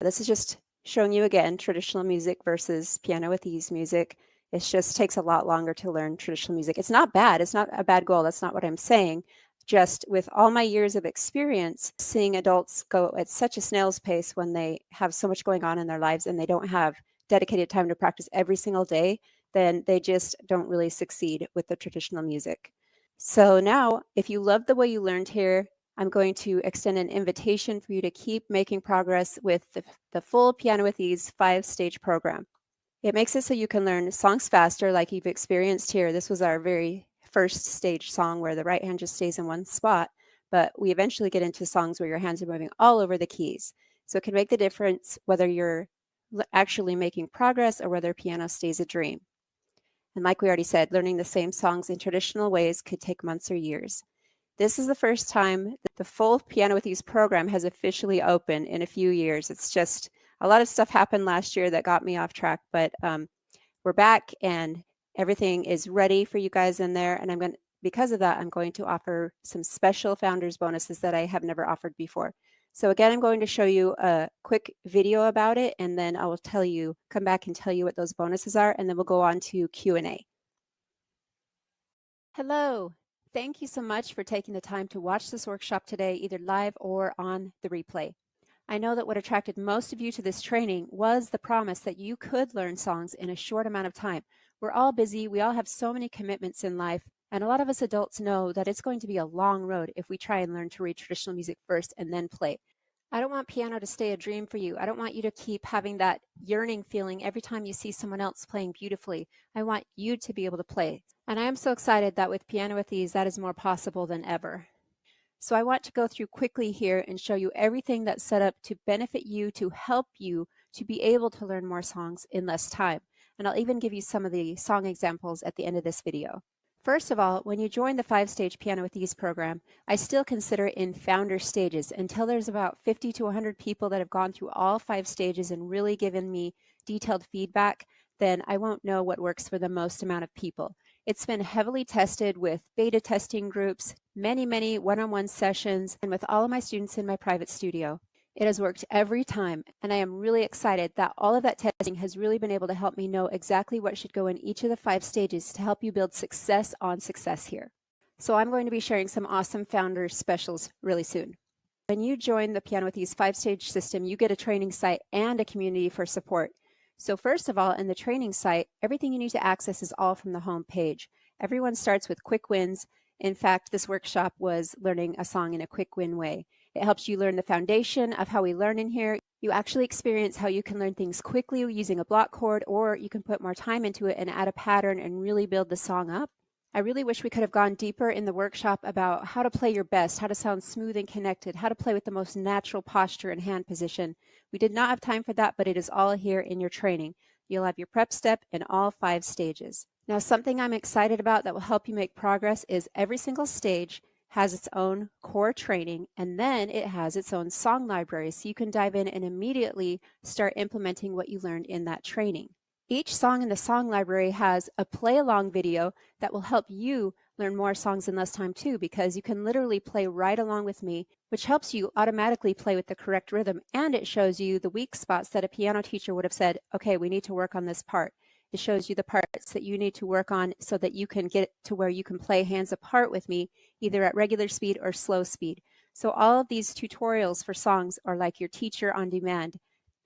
This is just showing you again traditional music versus piano with ease music. It just takes a lot longer to learn traditional music. It's not bad. It's not a bad goal. That's not what I'm saying. Just with all my years of experience, seeing adults go at such a snail's pace when they have so much going on in their lives and they don't have dedicated time to practice every single day, then they just don't really succeed with the traditional music. So now, if you love the way you learned here, I'm going to extend an invitation for you to keep making progress with the full Piano with Ease 5-stage program. It makes it so you can learn songs faster like you've experienced here. This was our very first stage song where the right hand just stays in one spot, but we eventually get into songs where your hands are moving all over the keys. So it can make the difference whether you're actually making progress or whether piano stays a dream. And like we already said, learning the same songs in traditional ways could take months or years. This is the first time that the full Piano with Ease program has officially opened in a few years. It's just a lot of stuff happened last year that got me off track, but we're back and everything is ready for you guys in there. And because of that, I'm going to offer some special founders bonuses that I have never offered before. So again, I'm going to show you a quick video about it, and then I will come back and tell you what those bonuses are, and then we'll go on to Q&A. Hello. Thank you so much for taking the time to watch this workshop today, either live or on the replay. I know that what attracted most of you to this training was the promise that you could learn songs in a short amount of time. We're all busy, we all have so many commitments in life, and a lot of us adults know that it's going to be a long road if we try and learn to read traditional music first and then play. I don't want piano to stay a dream for you. I don't want you to keep having that yearning feeling every time you see someone else playing beautifully. I want you to be able to play. And I am so excited that with Piano with Ease, that is more possible than ever. So I want to go through quickly here and show you everything that's set up to benefit you, to help you to be able to learn more songs in less time. And I'll even give you some of the song examples at the end of this video. First of all, when you join the 5-stage Piano with Ease program, I still consider it in founder stages until there's about 50 to 100 people that have gone through all 5 stages and really given me detailed feedback. Then I won't know what works for the most amount of people. It's been heavily tested with beta testing groups, many one-on-one sessions, and with all of my students in my private studio. It has worked every time, and I am really excited that all of that testing has really been able to help me know exactly what should go in each of the 5 stages to help you build success on success here. So I'm going to be sharing some awesome founder specials really soon. When you join the Piano with Ease 5-stage system, you get a training site and a community for support. So first of all, in the training site, everything you need to access is all from the home page. Everyone starts with quick wins. In fact, this workshop was learning a song in a quick win way. It helps you learn the foundation of how we learn in here. You actually experience how you can learn things quickly using a block chord, or you can put more time into it and add a pattern and really build the song up. I really wish we could have gone deeper in the workshop about how to play your best, how to sound smooth and connected, how to play with the most natural posture and hand position. We did not have time for that, but it is all here in your training. You'll have your prep step in all 5 stages. Now, something I'm excited about that will help you make progress is every single stage has its own core training, and then it has its own song library, so you can dive in and immediately start implementing what you learned in that training. Each song in the song library has a play-along video that will help you learn more songs in less time too, because you can literally play right along with me, which helps you automatically play with the correct rhythm, and it shows you the weak spots that a piano teacher would have said, okay, we need to work on this part. It shows you the parts that you need to work on so that you can get to where you can play hands apart with me, either at regular speed or slow speed. So all of these tutorials for songs are like your teacher on demand.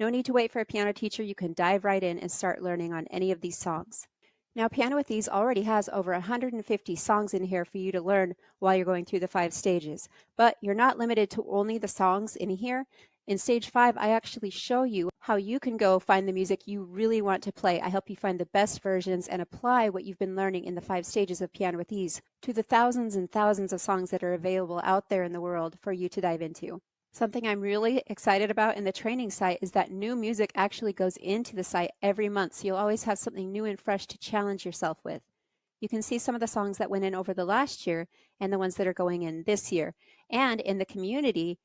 No need to wait for a piano teacher. You can dive right in and start learning on any of these songs. Now, Piano with Ease already has over 150 songs in here for you to learn while you're going through the 5 stages. But you're not limited to only the songs in here. In stage 5, I actually show you how you can go find the music you really want to play. I help you find the best versions and apply what you've been learning in the 5 stages of Piano with Ease to the thousands and thousands of songs that are available out there in the world for you to dive into. Something I'm really excited about in the training site is that new music actually goes into the site every month, so you'll always have something new and fresh to challenge yourself with. You can see some of the songs that went in over the last year and the ones that are going in this year. And in the community,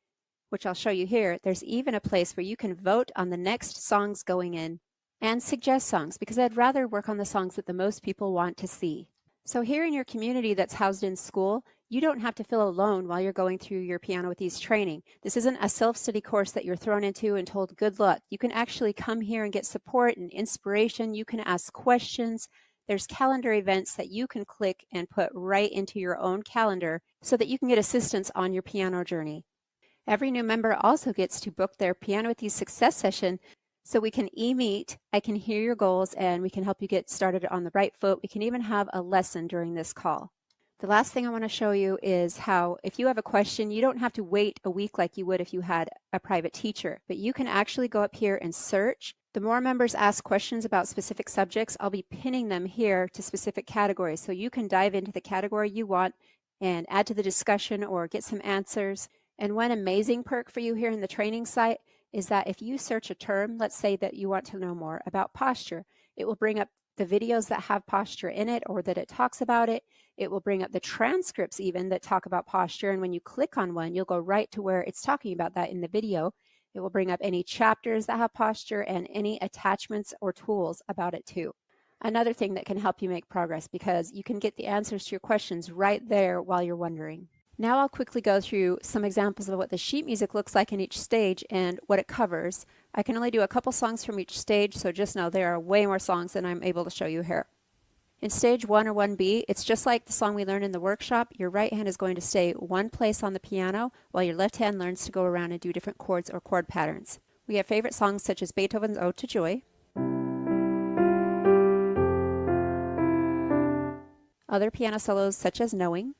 which I'll show you here, there's even a place where you can vote on the next songs going in and suggest songs, because I'd rather work on the songs that the most people want to see. So here in your community that's housed in Skool, you don't have to feel alone while you're going through your Piano with Ease training. This isn't a self-study course that you're thrown into and told good luck. You can actually come here and get support and inspiration. You can ask questions. There's calendar events that you can click and put right into your own calendar so that you can get assistance on your piano journey. Every new member also gets to book their Piano with Ease success session so we can e-meet, I can hear your goals, and we can help you get started on the right foot. We can even have a lesson during this call. The last thing I want to show you is how if you have a question, you don't have to wait a week like you would if you had a private teacher, but you can actually go up here and search. The more members ask questions about specific subjects, I'll be pinning them here to specific categories. So you can dive into the category you want and add to the discussion or get some answers. And one amazing perk for you here in the training site is that if you search a term, let's say that you want to know more about posture, it will bring up the videos that have posture in it or that it talks about it. It will bring up the transcripts even that talk about posture. And when you click on one, you'll go right to where it's talking about that in the video. It will bring up any chapters that have posture and any attachments or tools about it too. Another thing that can help you make progress because you can get the answers to your questions right there while you're wondering. Now I'll quickly go through some examples of what the sheet music looks like in each stage and what it covers. I can only do a couple songs from each stage, so just know there are way more songs than I'm able to show you here. In stage 1 or 1B, it's just like the song we learned in the workshop. Your right hand is going to stay one place on the piano while your left hand learns to go around and do different chords or chord patterns. We have favorite songs such as Beethoven's Ode to Joy, other piano solos such as Knowing,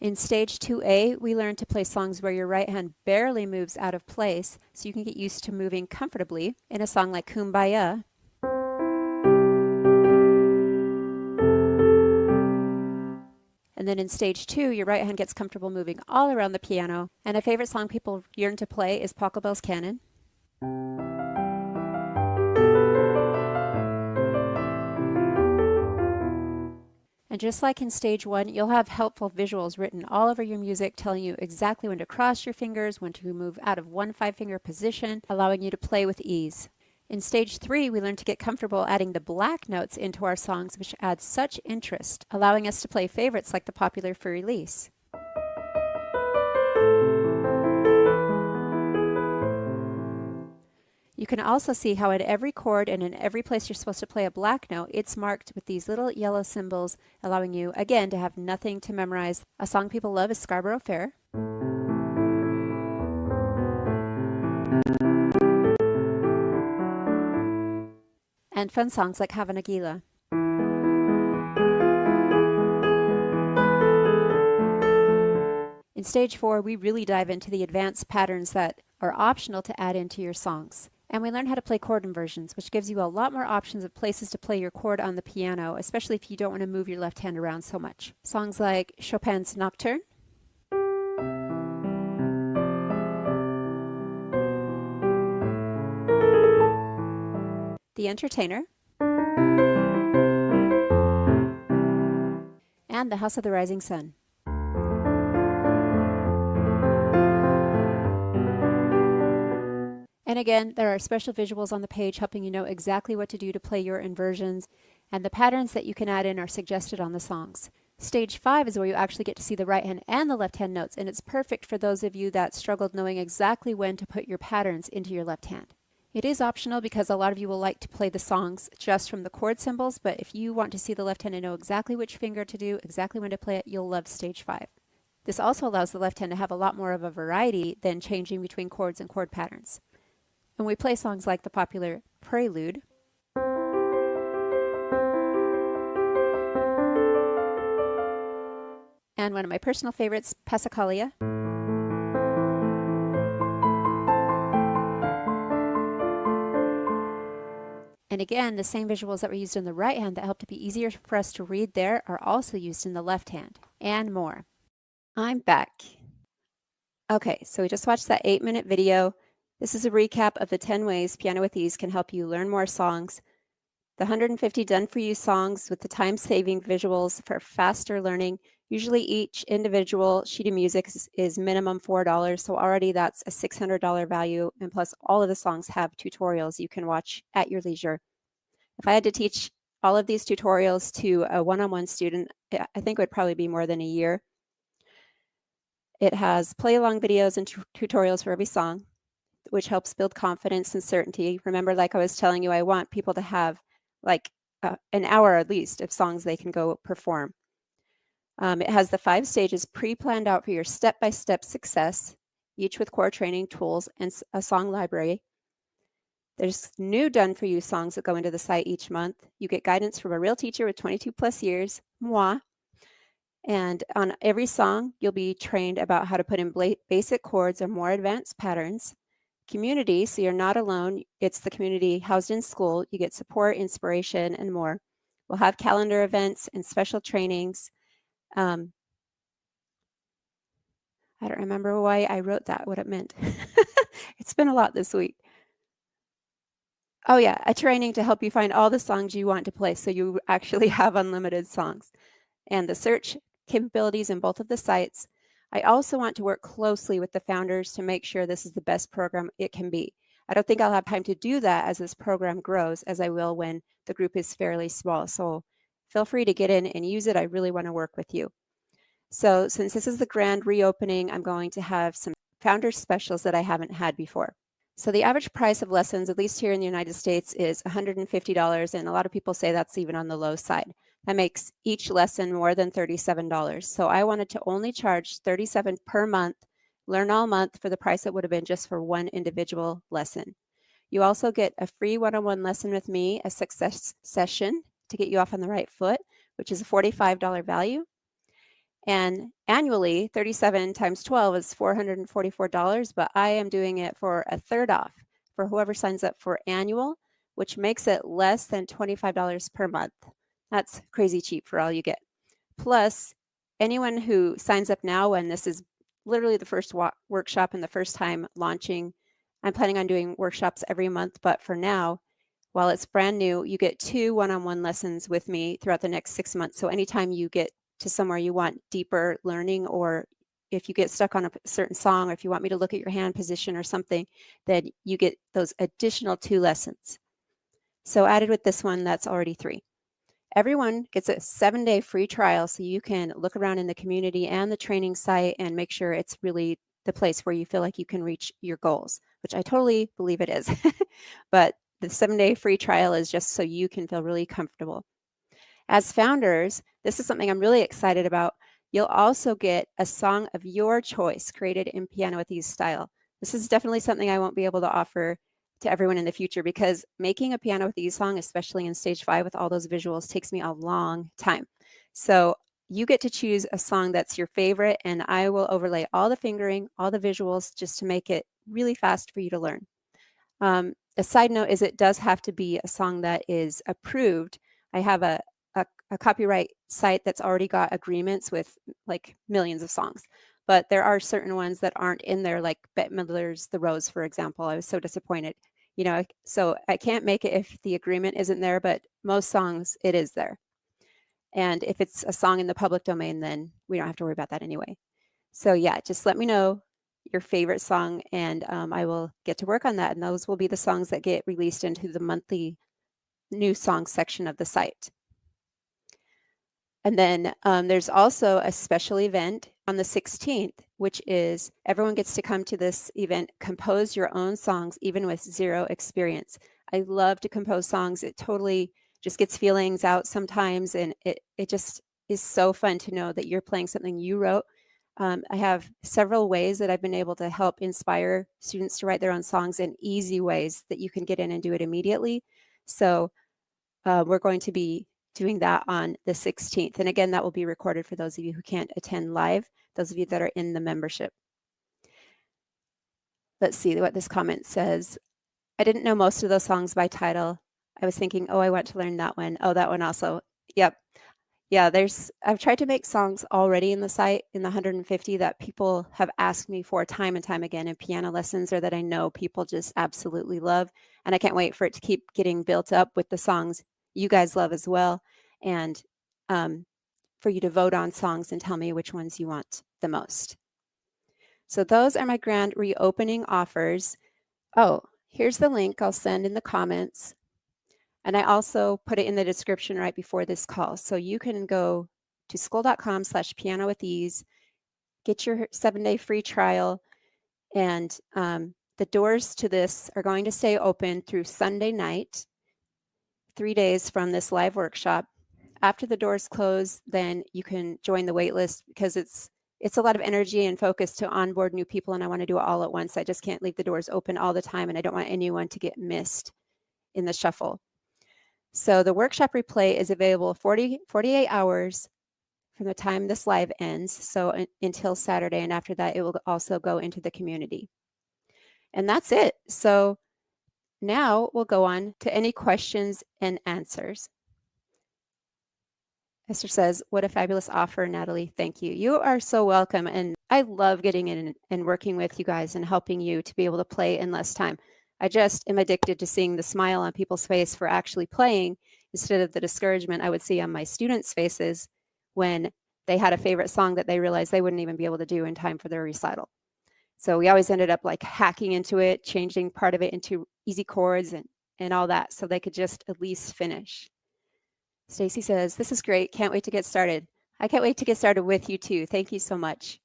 in stage 2A, we learn to play songs where your right hand barely moves out of place, so you can get used to moving comfortably in a song like Kumbaya. And then in stage 2, your right hand gets comfortable moving all around the piano. And a favorite song people yearn to play is Pachelbel's Canon. And just like in stage 1, you'll have helpful visuals written all over your music telling you exactly when to cross your fingers, when to move out of one 5-finger position, allowing you to play with ease. In stage 3, we learn to get comfortable adding the black notes into our songs, which adds such interest, allowing us to play favorites like the popular For Release. You can also see how in every chord and in every place you're supposed to play a black note, it's marked with these little yellow symbols, allowing you, again, to have nothing to memorize. A song people love is Scarborough Fair. And fun songs like Havana Gila. In stage 4, we really dive into the advanced patterns that are optional to add into your songs. And we learn how to play chord inversions, which gives you a lot more options of places to play your chord on the piano, especially if you don't want to move your left hand around so much. Songs like Chopin's Nocturne, The Entertainer, and The House of the Rising Sun. And again, there are special visuals on the page helping you know exactly what to do to play your inversions, and the patterns that you can add in are suggested on the songs. Stage 5 is where you actually get to see the right hand and the left hand notes, and it's perfect for those of you that struggled knowing exactly when to put your patterns into your left hand. It is optional because a lot of you will like to play the songs just from the chord symbols, but if you want to see the left hand and know exactly which finger to do, exactly when to play it, you'll love stage 5. This also allows the left hand to have a lot more of a variety than changing between chords and chord patterns. When we play songs like the popular Prelude, and one of my personal favorites, Passacaglia, and again, the same visuals that were used in the right hand that help to be easier for us to read there are also used in the left hand, and more. I'm back. Okay, so we just watched that 8-minute video. This is a recap of the 10 ways Piano with Ease can help you learn more songs. The 150 done-for-you songs with the time-saving visuals for faster learning. Usually each individual sheet of music is minimum $4, so already that's a $600 value, and plus all of the songs have tutorials you can watch at your leisure. If I had to teach all of these tutorials to a one-on-one student, I think it would probably be more than a year. It has play-along videos and tutorials for every song, which helps build confidence and certainty. Remember, like I was telling you, I want people to have like an hour at least of songs they can go perform. It has the 5 stages pre-planned out for your step-by-step success, each with core training tools and a song library. There's new done-for-you songs that go into the site each month. You get guidance from a real teacher with 22 plus years, moi. And on every song, you'll be trained about how to put in basic chords or more advanced patterns. Community, so you're not alone. It's the community housed in Skool. You get support, inspiration, and more. We'll have calendar events and special trainings. I don't remember why I wrote that, what it meant. It's been a lot this week. Oh yeah, a training to help you find all the songs you want to play so you actually have unlimited songs. And the search capabilities in both of the sites. I also want to work closely with the founders to make sure this is the best program it can be. I don't think I'll have time to do that as this program grows, as I will when the group is fairly small. So feel free to get in and use it. I really want to work with you. So since this is the grand reopening, I'm going to have some founder specials that I haven't had before. So the average price of lessons, at least here in the United States, is $150, and a lot of people say that's even on the low side. That makes each lesson more than $37. So I wanted to only charge $37 per month, learn all month for the price it would have been just for one individual lesson. You also get a free one-on-one lesson with me, a success session to get you off on the right foot, which is a $45 value. And annually, 37 times 12 is $444, but I am doing it for a third off for whoever signs up for annual, which makes it less than $25 per month. That's crazy cheap for all you get. Plus, anyone who signs up now, and this is literally the first workshop and the first time launching, I'm planning on doing workshops every month, but for now, while it's brand new, you get 2 one-on-one lessons with me throughout the next 6 months. So anytime you get to somewhere you want deeper learning, or if you get stuck on a certain song, or if you want me to look at your hand position or something, then you get those additional 2 lessons. So added with this one, that's already 3. Everyone gets a 7-day free trial, so you can look around in the community and the training site and make sure it's really the place where you feel like you can reach your goals, which I totally believe it is. But the 7-day free trial is just so you can feel really comfortable. As founders, this is something I'm really excited about. You'll also get a song of your choice created in Piano with Ease style. This is definitely something I won't be able to offer to everyone in the future, because making a Piano with Ease song, especially in stage 5 with all those visuals, takes me a long time. So you get to choose a song that's your favorite, and I will overlay all the fingering, all the visuals, just to make it really fast for you to learn. A side note is it does have to be a song that is approved. I have a copyright site that's already got agreements with like millions of songs, but there are certain ones that aren't in there, like Bette Midler's The Rose, for example. I was so disappointed, so I can't make it if the agreement isn't there, but most songs it is there. And if it's a song in the public domain, then we don't have to worry about that anyway. So yeah, just let me know your favorite song, and I will get to work on that. And those will be the songs that get released into the monthly new songs section of the site. And then there's also a special event on the 16th, which is everyone gets to come to this event, compose your own songs, even with 0 experience. I love to compose songs. It totally just gets feelings out sometimes, and it just is so fun to know that you're playing something you wrote. I have several ways that I've been able to help inspire students to write their own songs, in easy ways that you can get in and do it immediately. So we're going to be doing that on the 16th. And again, that will be recorded for those of you who can't attend live, those of you that are in the membership. Let's see what this comment says. I didn't know most of those songs by title. I was thinking, oh, I want to learn that one. Oh, that one also. Yep. Yeah, I've tried to make songs already in the site, in the 150, that people have asked me for time and time again in piano lessons, or that I know people just absolutely love. And I can't wait for it to keep getting built up with the songs you guys love as well, and for you to vote on songs and tell me which ones you want the most. So those are my grand reopening offers. Oh, here's the link I'll send in the comments. And I also put it in the description right before this call. So you can go to skool.com/pianowithease, get your 7-day free trial, and the doors to this are going to stay open through Sunday night, 3 days from this live workshop. After the doors close, then you can join the wait list, because it's a lot of energy and focus to onboard new people, and I want to do it all at once. I just can't leave the doors open all the time, and I don't want anyone to get missed in the shuffle. So the workshop replay is available 48 hours from the time this live ends, so until Saturday, and after that it will also go into the community. And that's it. So now we'll go on to any questions and answers. Esther says, what a fabulous offer, Natalie. Thank you. You are so welcome. And I love getting in and working with you guys and helping you to be able to play in less time. I just am addicted to seeing the smile on people's face for actually playing, instead of the discouragement I would see on my students' faces when they had a favorite song that they realized they wouldn't even be able to do in time for their recital. So we always ended up like hacking into it, changing part of it into easy chords and all that, so they could just at least finish. Stacy says, this is great. Can't wait to get started. I can't wait to get started with you too. Thank you so much.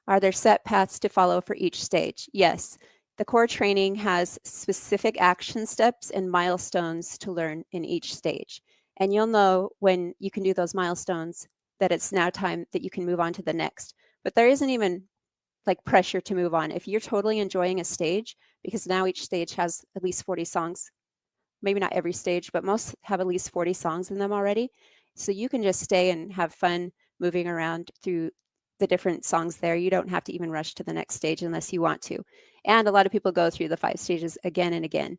Are there set paths to follow for each stage? Yes. The core training has specific action steps and milestones to learn in each stage. And you'll know when you can do those milestones that it's now time that you can move on to the next. But there isn't even like pressure to move on. If you're totally enjoying a stage, because now each stage has at least 40 songs, maybe not every stage, but most have at least 40 songs in them already. So you can just stay and have fun moving around through the different songs there. You don't have to even rush to the next stage unless you want to. And a lot of people go through the 5 stages again and again.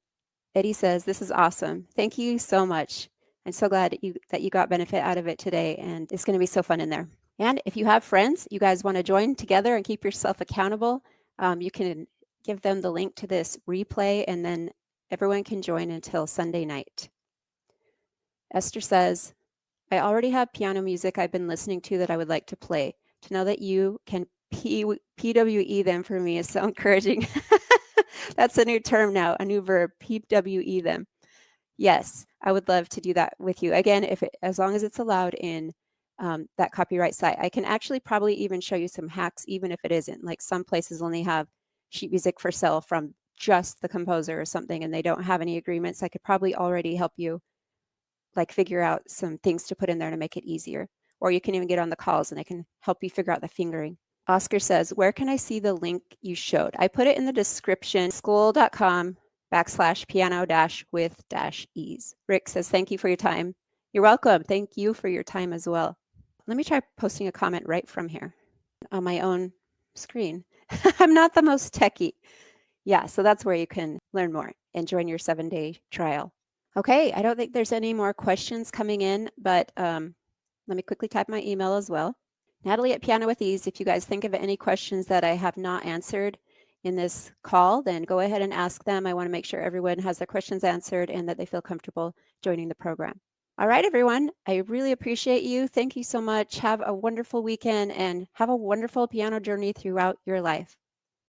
Eddie says, this is awesome. Thank you so much. I'm so glad that you got benefit out of it today, and it's going to be so fun in there. And if you have friends, you guys want to join together and keep yourself accountable, you can give them the link to this replay, and then everyone can join until Sunday night. Esther says, I already have piano music I've been listening to that I would like to play. To know that you can PWE them for me is so encouraging. That's a new term now, a new verb, PWE them. Yes, I would love to do that with you. Again, as long as it's allowed in that copyright site. I can actually probably even show you some hacks, even if it isn't. Like some places only have sheet music for sale from just the composer or something, and they don't have any agreements. I could probably already help you like figure out some things to put in there to make it easier. Or you can even get on the calls and I can help you figure out the fingering. Oscar says, where can I see the link you showed? I put it in the description, skool.com/piano-with-ease. Rick says, thank you for your time. You're welcome. Thank you for your time as well. Let me try posting a comment right from here on my own screen. I'm not the most techie. Yeah, so that's where you can learn more and join your 7-day trial. Okay, I don't think there's any more questions coming in, but let me quickly type my email as well. Natalie at Piano with Ease. If you guys think of any questions that I have not answered in this call, then go ahead and ask them. I want to make sure everyone has their questions answered and that they feel comfortable joining the program. All right, everyone. I really appreciate you. Thank you so much. Have a wonderful weekend and have a wonderful piano journey throughout your life.